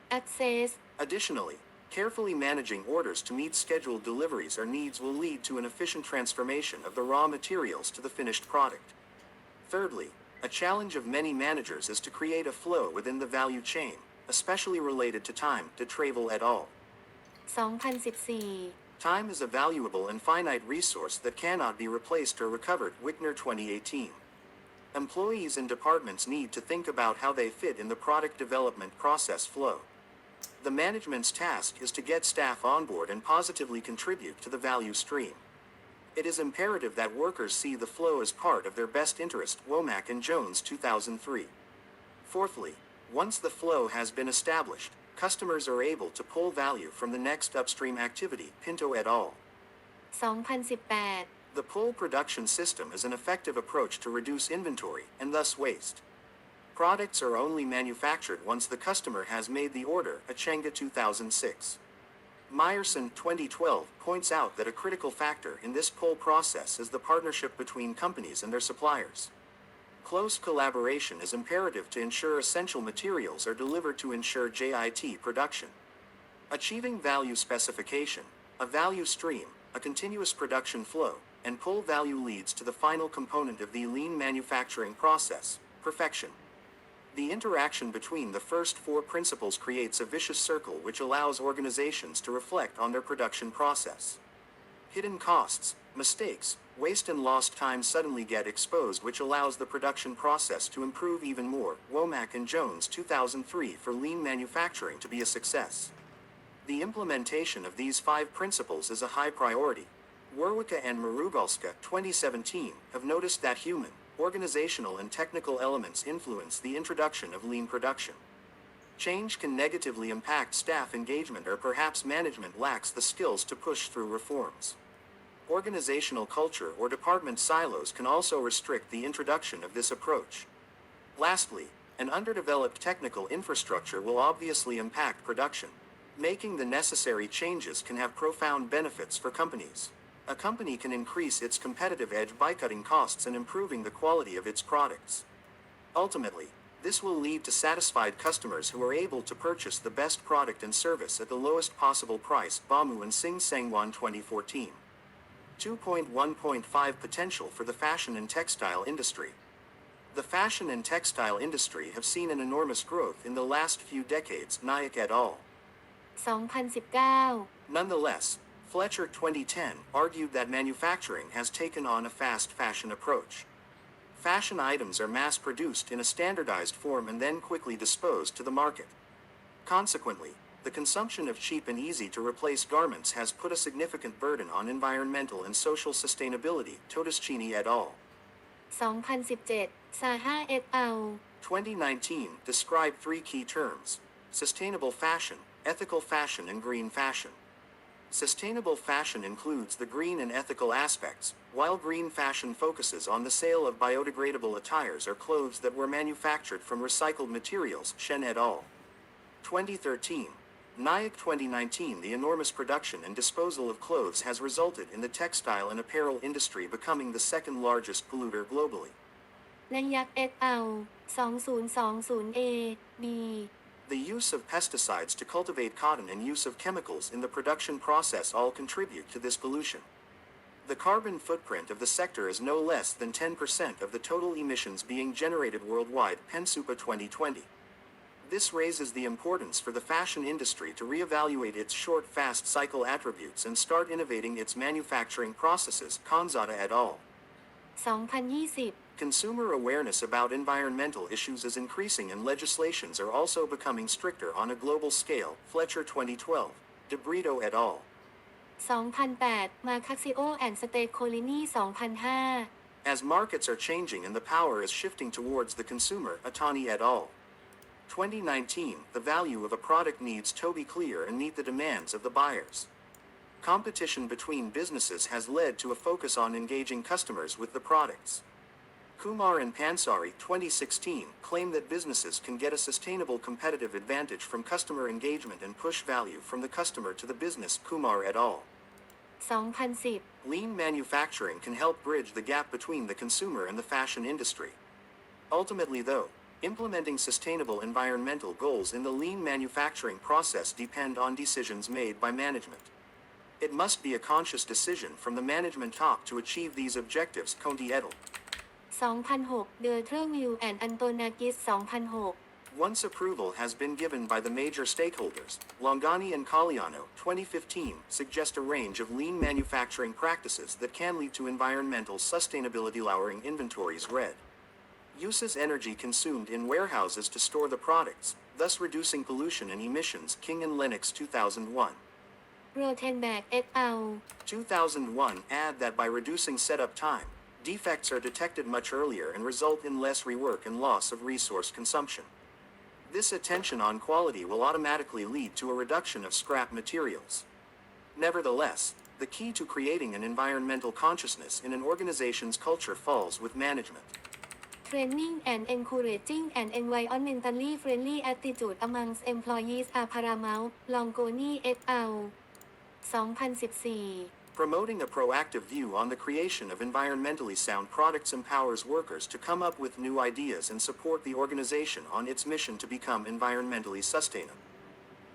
Access. Additionally, carefully managing orders to meet scheduled deliveries or needs will lead to an efficient transformation of the raw materials to the finished product. Thirdly, a challenge of many managers is to create a flow within the value chain, especially related to time, de Travel et al. 2014 Time is a valuable and finite resource that cannot be replaced or recovered. Wickner 2018. Employees and departments need to think about how they fit in the product development process flow. The management's task is to get staff on board and positively contribute to the value stream. It is imperative that workers see the flow as part of their best interest. Womack and Jones 2003. Fourthly, once the flow has been established, customers are able to pull value from the next upstream activity. Pinto et al. 2018 The pull production system is an effective approach to reduce inventory and thus waste. Products are only manufactured once the customer has made the order. Achenga 2006. Meyerson 2012 points out that a critical factor in this pull process is the partnership between companies and their suppliers. Close collaboration is imperative to ensure essential materials are delivered to ensure JIT production. Achieving value specification, a value stream, a continuous production flow, and pull value leads to the final component of the lean manufacturing process, perfection. The interaction between the first four principles creates a vicious circle which allows organizations to reflect on their production process. Hidden costs, mistakes, waste and lost time suddenly get exposed, which allows the production process to improve even more. Womack and Jones 2003. For lean manufacturing to be a success, the implementation of these 5 principles is a high priority. Werwicka and Marugalska 2017 have noticed that human, organizational and technical elements influence the introduction of lean production. Change can negatively impact staff engagement, or perhaps management lacks the skills to push through reforms. Organizational culture or department silos can also restrict the introduction of this approach. Lastly, an underdeveloped technical infrastructure will obviously impact production. Making the necessary changes can have profound benefits for companies. A company can increase its competitive edge by cutting costs and improving the quality of its products. Ultimately, this will lead to satisfied customers who are able to purchase the best product and service at the lowest possible price. Bamu and Singh Sengwan 2014. 2.1.5 Potential for the fashion and textile industry. The fashion and textile industry have seen an enormous growth in the last few decades. Nayak et al. 2019 Nonetheless, Fletcher 2010 argued that manufacturing has taken on a fast fashion approach. Fashion items are mass-produced in a standardized form and then quickly disposed to the market. Consequently, the consumption of cheap and easy-to-replace garments has put a significant burden on environmental and social sustainability. Todeschini et al. 2017 Saha et al. 2019 described 3 key terms: sustainable fashion, ethical fashion and green fashion. Sustainable fashion includes the green and ethical aspects, while green fashion focuses on the sale of biodegradable attires or clothes that were manufactured from recycled materials. Shen et al. 2013. Nayak 2019. The enormous production and disposal of clothes has resulted in the textile and apparel industry becoming the second largest polluter globally. Nayak et al. 2020 B. The use of pesticides to cultivate cotton and use of chemicals in the production process all contribute to this pollution. The carbon footprint of the sector is no less than 10% of the total emissions being generated worldwide. Pensupa 2020. This raises the importance for the fashion industry to reevaluate its short fast cycle attributes and start innovating its manufacturing processes. Kanzada et al. 2020 Consumer awareness about environmental issues is increasing and legislations are also becoming stricter on a global scale. Fletcher 2012. De Brito et al. 2008 Marcaxio and Stecolini 2005 As markets are changing and the power is shifting towards the consumer. Atani et al. 2019. The value of a product needs to be clear and meet the demands of the buyers. Competition between businesses has led to a focus on engaging customers with the products. Kumar and Pansari 2016 claim that businesses can get a sustainable competitive advantage from customer engagement and push value from the customer to the business. Kumar et al. 2010 Lean manufacturing can help bridge the gap between the consumer and the fashion industry. Ultimately, though, implementing sustainable environmental goals in the lean manufacturing process depend on decisions made by management. It must be a conscious decision from the management top to achieve these objectives. Conti et al. 2006 The Treville and Antonakis 2006 Once approval has been given by the major stakeholders, Longani and Caliano, 2015, suggest a range of lean manufacturing practices that can lead to environmental sustainability. Lowering inventories. Red uses energy consumed in warehouses to store the products, thus reducing pollution and emissions. King and Lennox, 2001. Rothenberg et al. 2001 add that by reducing setup time, defects are detected much earlier and result in less rework and loss of resource consumption. This attention on quality will automatically lead to a reduction of scrap materials. Nevertheless, the key to creating an environmental consciousness in an organization's culture falls with management. Training and encouraging an environmentally friendly attitude amongst employees are paramount. Longoni et al. 2014. Promoting a proactive view on the creation of environmentally sound products empowers workers to come up with new ideas and support the organization on its mission to become environmentally sustainable.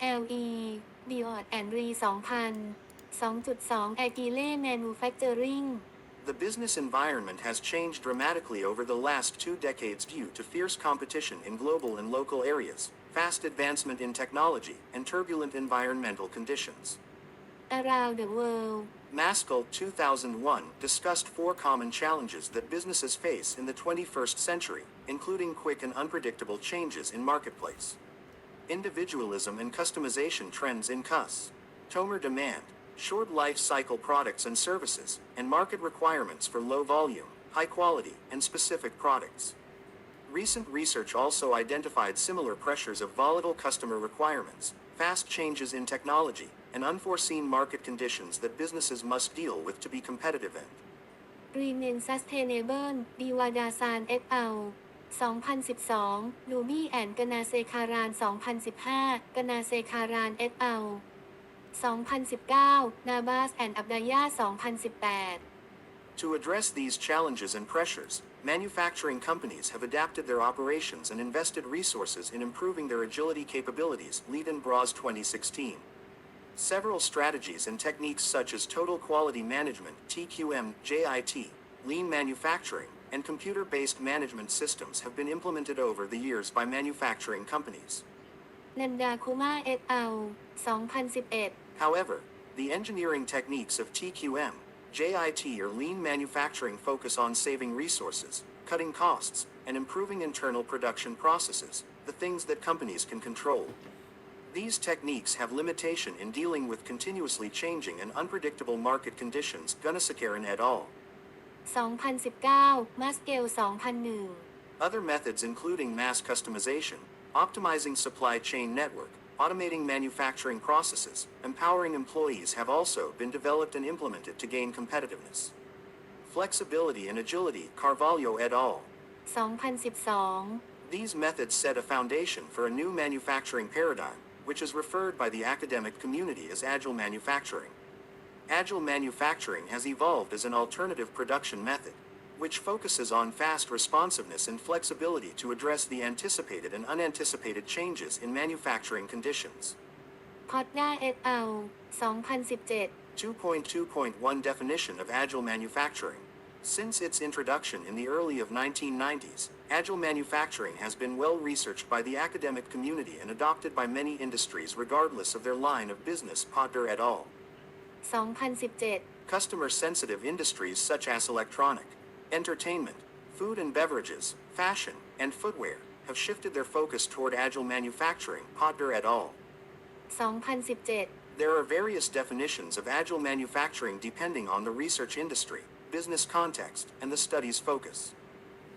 LE Diod and Re 2000 2.2 Agile Manufacturing. The business environment has changed dramatically over the last 2 decades due to fierce competition in global and local areas, fast advancement in technology, and turbulent environmental conditions. Around the World. Maskell, 2001, discussed 4 common challenges that businesses face in the 21st century, including quick and unpredictable changes in marketplace, individualism and customization trends in customer demand, short life cycle products and services, and market requirements for low volume, high quality, and specific products. Recent research also identified similar pressures of volatile customer requirements, fast changes in technology, and unforeseen market conditions that businesses must deal with to be competitive and Remain Sustainable. Diwadasan et al. 2012 Luby and Ganasekaran 2015 Ganasekaran et al. 2019 Nabas and Abdaya 2018. To address these challenges and pressures, manufacturing companies have adapted their operations and invested resources in improving their agility capabilities. Lead and Bras, 2016. Several strategies and techniques such as total quality management, TQM, JIT, lean manufacturing, and computer-based management systems have been implemented over the years by manufacturing companies. Nanda Kumar et al. 2011. However, the engineering techniques of TQM, JIT or lean manufacturing focus on saving resources, cutting costs, and improving internal production processes, the things that companies can control. These techniques have limitation in dealing with continuously changing and unpredictable market conditions. Gunasekaran et al. 2019 Maskell 2001. Other methods including mass customization, optimizing supply chain network, automating manufacturing processes, empowering employees have also been developed and implemented to gain competitiveness. Flexibility and agility. Carvalho et al. 2012. These methods set a foundation for a new manufacturing paradigm, which is referred by the academic community as agile manufacturing. Agile manufacturing has evolved as an alternative production method, which focuses on fast responsiveness and flexibility to address the anticipated and unanticipated changes in manufacturing conditions. Podda et al. 2017. 2.2.1 Definition of Agile Manufacturing. Since its introduction in the early of 1990s, agile manufacturing has been well researched by the academic community and adopted by many industries regardless of their line of business. Potter et al. 2017. Customer-sensitive industries such as electronic, entertainment, food and beverages, fashion, and footwear have shifted their focus toward agile manufacturing. Potter et al. 2017. There are various definitions of agile manufacturing depending on the research industry, business context, and the study's focus.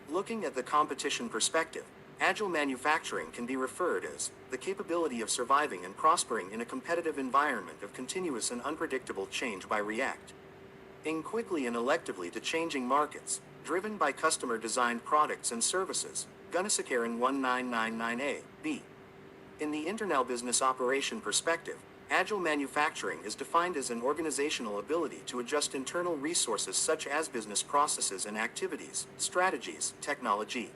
Looking at the competition perspective, agile manufacturing can be referred as the capability of surviving and prospering in a competitive environment of continuous and unpredictable change by reacting quickly and electively to changing markets, driven by customer-designed products and services. Gunasekaran 1999a, b. In the internal business operation perspective, agile manufacturing is defined as an organizational ability to adjust internal resources such as business processes and activities, strategies, technology,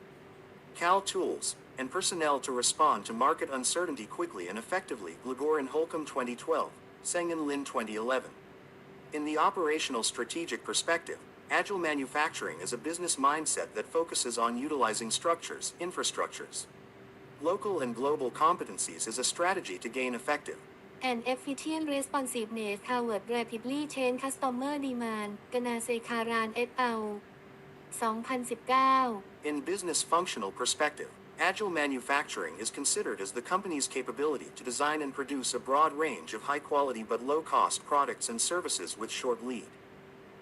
tools, and personnel to respond to market uncertainty quickly and effectively. Glagor and Holcomb 2012, Seng and Lin 2011. In the operational strategic perspective, agile manufacturing is a business mindset that focuses on utilizing structures, infrastructures, Local and global competencies is a strategy to gain effective and efficient responsiveness toward rapidly change customer demand กนาเซคาราน et al. 2019 In business functional perspective, agile manufacturing is considered as the company's capability to design and produce a broad range of high-quality but low-cost products and services with short lead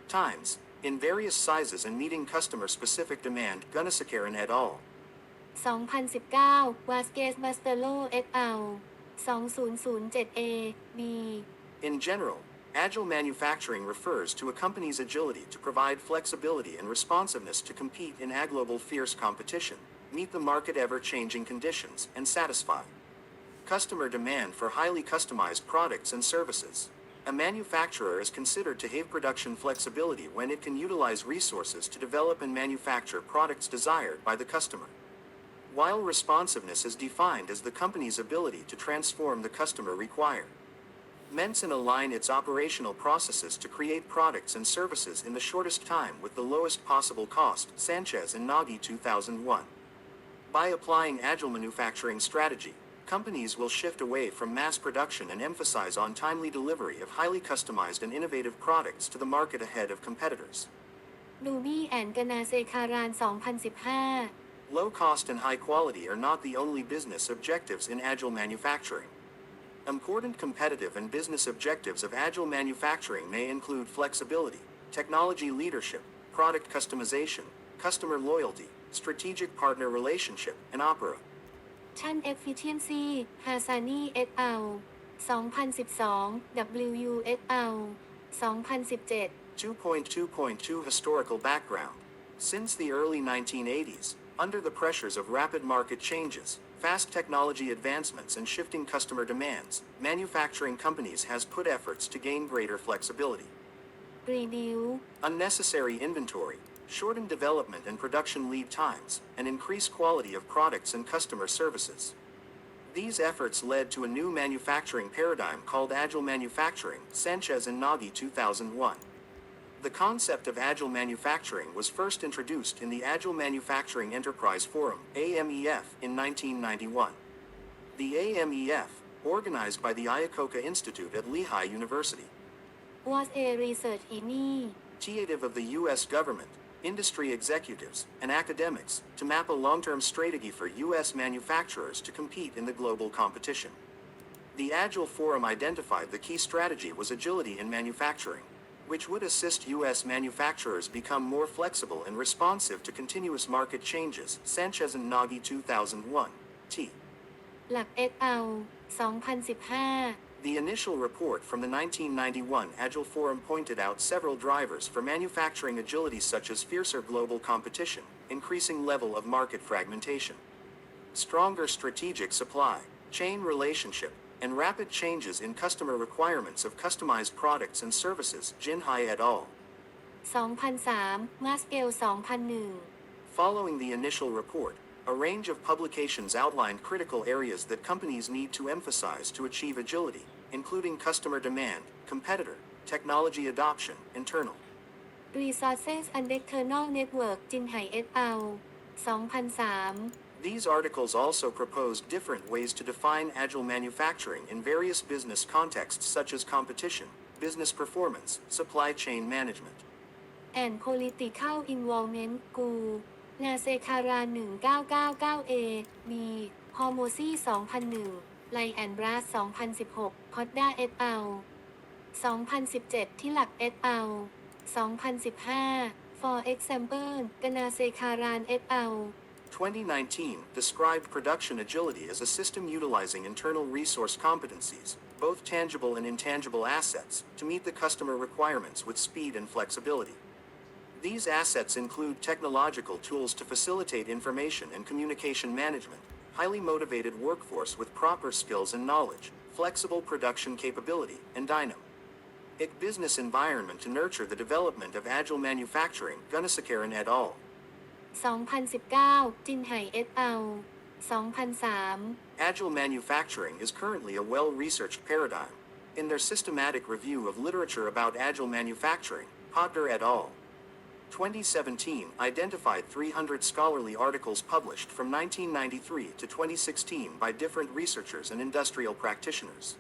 times, in various sizes and meeting customer-specific demand. Gunasekaran et al. 2019 Vasquez Bastelo et al. 2007a b In general, agile manufacturing refers to a company's agility to provide flexibility and responsiveness to compete in a global fierce competition, meet the market ever-changing conditions, and satisfy customer demand for highly customized products and services. A manufacturer is considered to have production flexibility when it can utilize resources to develop and manufacture products desired by the customer, while responsiveness is defined as the company's ability to transform the customer requirements and align its operational processes to create products and services in the shortest time with the lowest possible cost. Sanchez and Nagy 2001. By applying agile manufacturing strategy, companies will shift away from mass production and emphasize on timely delivery of highly customized and innovative products to the market ahead of competitors. ดูบี้แอนกนาเซคาราน 2015 Low cost and high quality are not the only business objectives in agile manufacturing. Important competitive and business objectives of agile manufacturing may include flexibility, technology leadership, product customization, customer loyalty, strategic partner relationship, and Chan Efficiency Hasani et al. 2012 W et al. 2017 2.2.2 Historical background. Since the early 1980s, under the pressures of rapid market changes, fast technology advancements and shifting customer demands, manufacturing companies has put efforts to gain greater flexibility, Reduce unnecessary inventory, shorten development and production lead times, and increase quality of products and customer services. These efforts led to a new manufacturing paradigm called agile manufacturing. Sanchez and Nagy 2001. The concept of agile manufacturing was first introduced in the Agile Manufacturing Enterprise Forum (AMEF) in 1991. The AMEF, organized by the Iacocca Institute at Lehigh University, was a research initiative of the U.S. government, industry executives, and academics to map a long-term strategy for U.S. manufacturers to compete in the global competition. The Agile Forum identified the key strategy was agility in manufacturing, which would assist U.S. manufacturers become more flexible and responsive to continuous market changes. Sanchez and Nagy 2001. T. หลัก et al. 2015 The initial report from the 1991 Agile Forum pointed out several drivers for manufacturing agility such as fiercer global competition, increasing level of market fragmentation, stronger strategic supply chain relationship, and rapid changes in customer requirements of customized products and services. Jinhai et al. 2003 Maskell 2001 Following the initial report, a range of publications outlined critical areas that companies need to emphasize to achieve agility, including customer demand, competitor, technology adoption, internal Resources and External Network Jinhai et al. 2003 These articles also proposed different ways to define agile manufacturing in various business contexts such as competition, business performance, supply chain management, and Political Involvement กูนาเซคาราน 1999a b ฮอร์โมซี2001ไลแอนบรัส2016 คอดด้า et al. 2017 ที่หลัก et al. 2015 For example กนาเซคาราน et al. 2019 described production agility as a system utilizing internal resource competencies, both tangible and intangible assets, to meet the customer requirements with speed and flexibility. These assets include technological tools to facilitate information and communication management, highly motivated workforce with proper skills and knowledge, flexible production capability, and dynamic business environment to nurture the development of agile manufacturing. Gunasekaran et al. 2019 Jinhai et al. 2003 Agile manufacturing is currently a well-researched paradigm. In their systematic review of literature about agile manufacturing, Podder et al. 2017 identified 300 scholarly articles published from 1993 to 2016 by different researchers and industrial practitioners.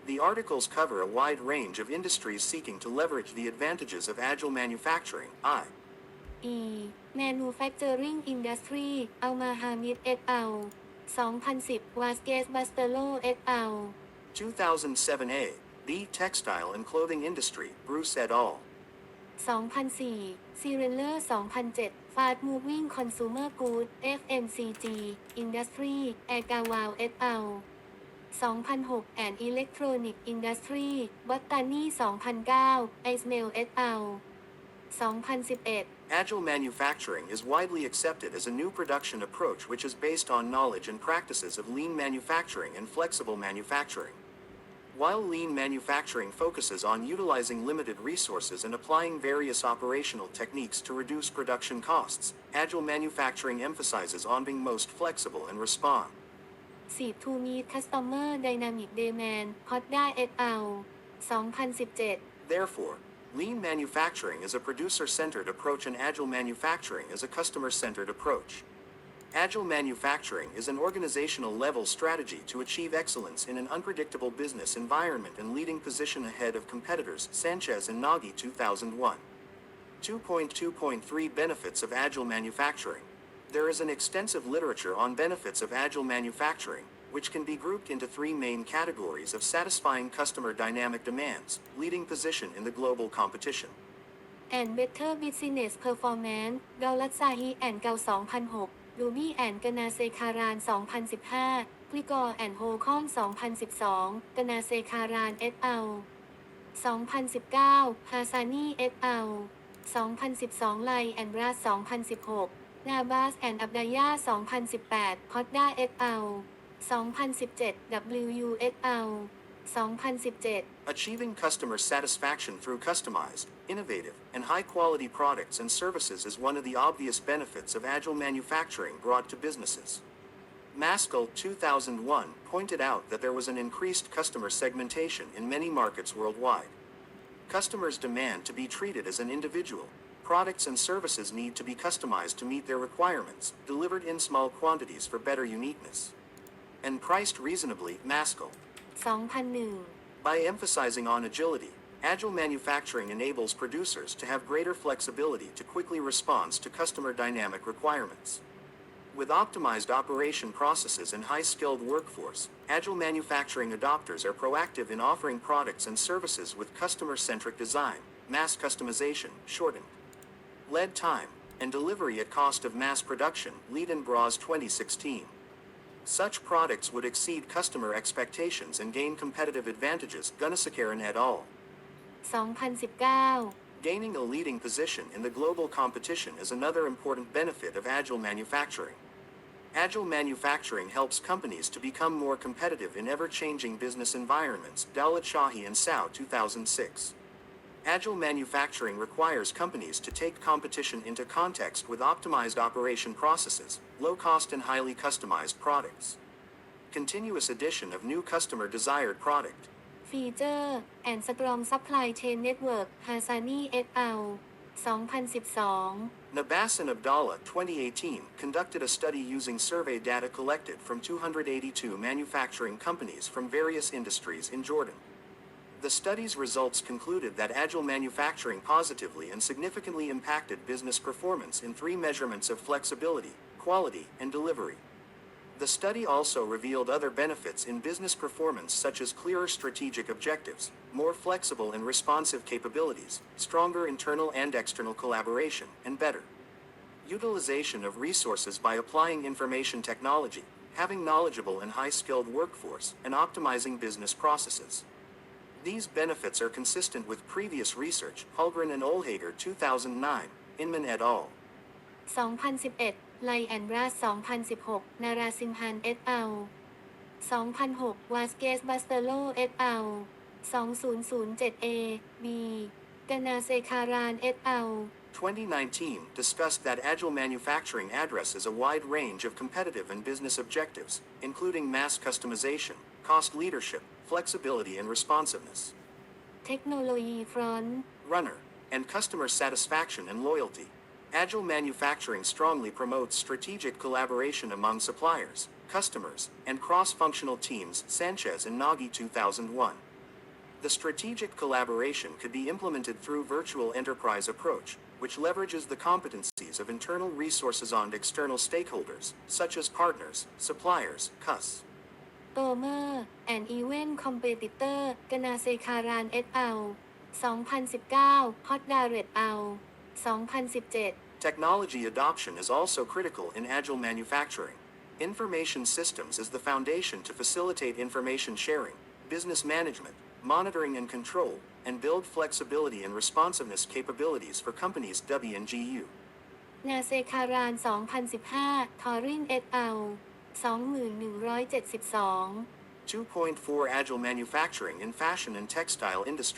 The articles cover a wide range of industries seeking to leverage the advantages of agile manufacturing, i.e. Manufacturing Industry อัลมาฮามิด et al. 2010 Vasquez Bustelo et al. 2007a, The Textile and Clothing Industry, Bruce et al. 2004 Cireller 2007 Fast Moving Consumer Goods FMCG Industry Agawal et al. 2006 and Electronic Industry Bottani 2009 Ismail et al. 2011 Agile manufacturing is widely accepted as a new production approach which is based on knowledge and practices of lean manufacturing and flexible manufacturing. While lean manufacturing focuses on utilizing limited resources and applying various operational techniques to reduce production costs, agile manufacturing emphasizes on being most flexible and respond. Seed to Meet Customer Dynamic Demand Hodda et al. 2017 Therefore, lean manufacturing is a producer-centered approach and agile manufacturing is a customer-centered approach. Agile manufacturing is an organizational-level strategy to achieve excellence in an unpredictable business environment and leading position ahead of competitors Sanchez and Nagy 2001. 2.2.3 Benefits of Agile Manufacturing. There is an extensive literature on benefits of agile manufacturing, which can be grouped into three main categories of satisfying customer dynamic demands, leading position in the global competition. and Better Business Performance ดอลลัตซาฮีแอนเกา2006ดูบี้แอนกนาเซคาราน2015พลิกอร์แอนโฮคอน2012กนาเซคารานเอสอัล2019ฮาซานีเอสอัล2012ไลแอนบรัส2016นาบาสแอนอับดายา2018ฮอดดาเอสอัล2017 WU เอสอัล2017 Achieving customer satisfaction through customized, innovative, and high-quality products and services is one of the obvious benefits of agile manufacturing brought to businesses. Maskell 2001 pointed out that there was an increased customer segmentation in many markets worldwide. Customers demand to be treated as an individual. Products and services need to be customized to meet their requirements, delivered in small quantities for better uniqueness, and priced reasonably. Maskell 2001 By emphasizing on agility, agile manufacturing enables producers to have greater flexibility to quickly respond to customer dynamic requirements. With optimized operation processes and high-skilled workforce, agile manufacturing adopters are proactive in offering products and services with customer-centric design, mass customization, shortened lead time, and delivery at cost of mass production. Lead and Bras 2016. Such products would exceed customer expectations and gain competitive advantages. Gunasekaran et al. 2019 Gaining a leading position in the global competition is another important benefit of agile manufacturing. Agile manufacturing helps companies to become more competitive in ever-changing business environments. Dowlat Shahi and Sao 2006. Agile manufacturing requires companies to take competition into context with optimized operation processes, low-cost and highly customized products. Continuous addition of new customer-desired product. Feature and Strong Supply Chain Network Hassani et al. 2012 Nabas and Abdallah 2018 conducted a study using survey data collected from 282 manufacturing companies from various industries in Jordan. The study's results concluded that agile manufacturing positively and significantly impacted business performance in three measurements of flexibility, quality, and delivery. The study also revealed other benefits in business performance such as clearer strategic objectives, more flexible and responsive capabilities, stronger internal and external collaboration, and better utilization of resources by applying information technology, having knowledgeable and high-skilled workforce, and optimizing business processes. These benefits are consistent with previous research. Hulgren and Olhager 2009, Inman et al. 2011 ไลแอนบรัส2016นาราซิมฮันเอสอัล2006วาสเกสบัสเตโลเอสอัล2007 A B กานาเซคารานเอสอัล 2019 discussed that agile manufacturing addresses a wide range of competitive and business objectives, including mass customization, cost leadership, flexibility and responsiveness. Technology Front Runner and customer satisfaction and loyalty. Agile manufacturing strongly promotes strategic collaboration among suppliers, customers, and cross-functional teams. Sanchez and Nagy 2001. The strategic collaboration could be implemented through virtual enterprise approach, which leverages the competencies of internal resources on external stakeholders, such as partners, suppliers, cus. Tomer and Event Competitor กนาเซคาราน et al. 2019 Hot Direct al. 2017 Technology adoption is also critical in agile manufacturing. Information systems is the foundation to facilitate information sharing, business management, monitoring and control, and build flexibility and responsiveness capabilities for companies. W&GU. นาเซคาราน 2015 ทอริน et al. 2172 2.4 Agile manufacturing in fashion and textile industry.